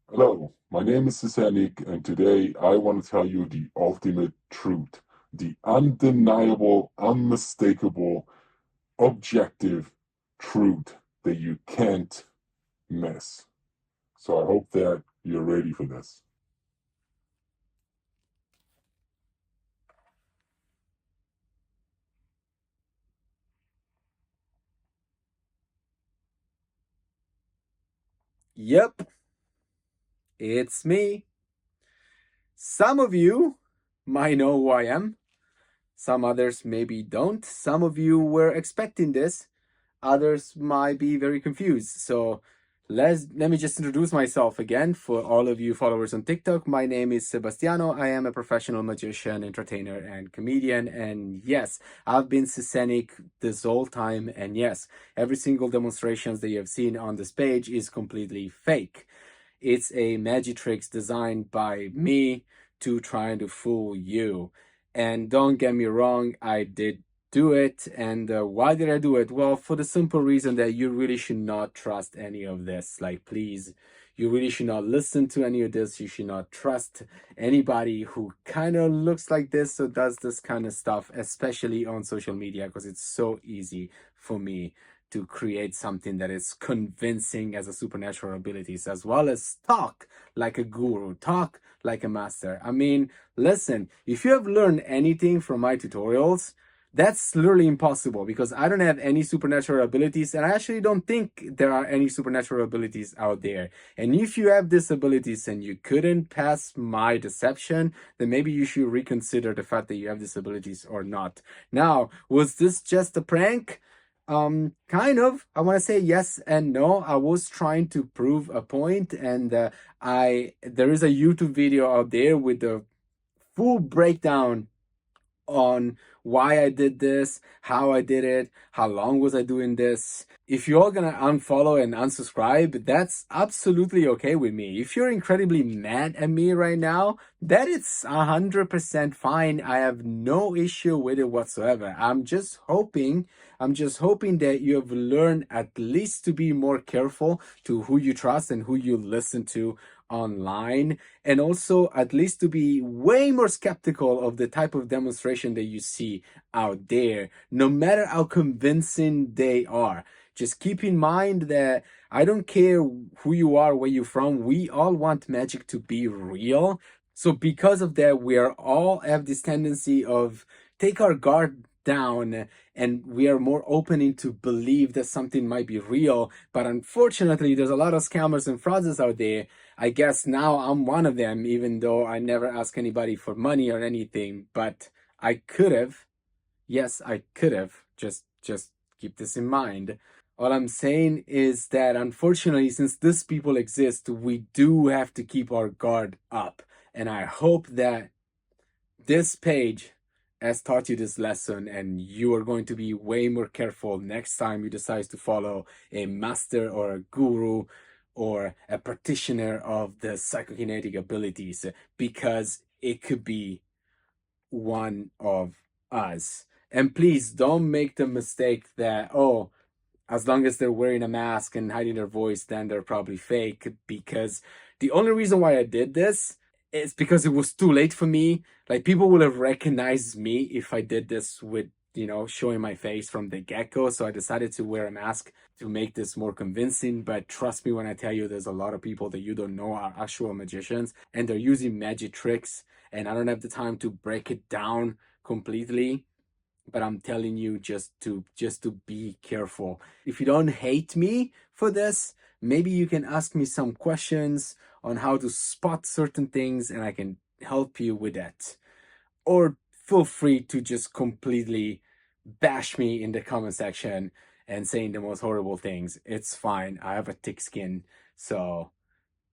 Hello, my name is Sisanik, and today I want to tell you the ultimate truth, the undeniable, unmistakable, objective truth that you can't miss. So I hope that you're ready for this. Yep, it's me. Some of you might know who I am. Some others maybe don't. Some of you were expecting this. Others might be very confused. So let me just introduce myself again for all of you followers on TikTok. My name is Sebastiano. I am a professional magician, entertainer, and comedian. And yes, I've been Sicenic this whole time. And yes, every single demonstrations that you have seen on this page is completely fake. It's a magic tricks designed by me to try to fool you. And don't get me wrong, I did do it. And why did I do it? Well, for the simple reason that you really should not trust any of this. Like, please, you really should not listen to any of this. You should not trust anybody who kind of looks like this or does this kind of stuff, especially on social media, because it's so easy for me to create something that is convincing as a supernatural abilities, as well as talk like a guru, talk like a master. I mean, listen, if you have learned anything from my tutorials, that's literally impossible because I don't have any supernatural abilities, and I actually don't think there are any supernatural abilities out there. And if you have these abilities and you couldn't pass my deception, then maybe you should reconsider the fact that you have these abilities or not. Now, was this just a prank? Kind of. I want to say yes and no. I was trying to prove a point, and I there is a YouTube video out there with the full breakdown on why I did this, how I did it, how long was I doing this. If you're gonna unfollow and unsubscribe, that's absolutely okay with me. If you're incredibly mad at me right now, that is 100% fine. I have no issue with it whatsoever. I'm just hoping that you have learned at least to be more careful to who you trust and who you listen to online, and also at least to be way more skeptical of the type of demonstration that you see out there, no matter how convincing they are. Just keep in mind that I don't care who you are, where you're from, we all want magic to be real. So because of that, we are all have this tendency of take our guard down, and we are more opening to believe that something might be real. But unfortunately, there's a lot of scammers and fraudsters out there. I guess now I'm one of them, even though I never ask anybody for money or anything. But I could have. Yes, I could have. Just keep this in mind. All I'm saying is that unfortunately, since these people exist, we do have to keep our guard up. And I hope that this page has taught you this lesson, and you are going to be way more careful next time you decide to follow a master or a guru or a practitioner of the psychokinetic abilities, because it could be one of us. And please don't make the mistake that, oh, as long as they're wearing a mask and hiding their voice, then they're probably fake. Because the only reason why I did this is because it was too late for me. Like, people would have recognized me if I did this with, showing my face from the get-go. So I decided to wear a mask to make this more convincing. But trust me when I tell you, there's a lot of people that you don't know are actual magicians, and they're using magic tricks. And I don't have the time to break it down completely, but I'm telling you just to be careful. If you don't hate me for this, maybe you can ask me some questions on how to spot certain things, and I can help you with that. Or feel free to just completely bash me in the comment section and saying the most horrible things. It's fine. I have a thick skin, so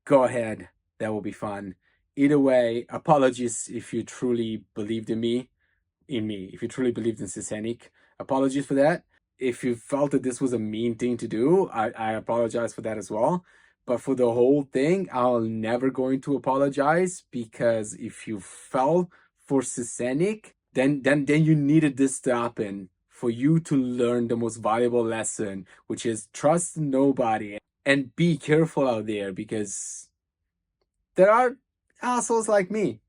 go ahead. That will be fun. Either way, apologies if you truly believed in me. If you truly believed in Sisanic, apologies for that. If you felt that this was a mean thing to do, I apologize for that as well. But for the whole thing, I'm never going to apologize, because if you fell for Sisanic, then you needed this to happen for you to learn the most valuable lesson, which is trust nobody and be careful out there, because there are assholes like me.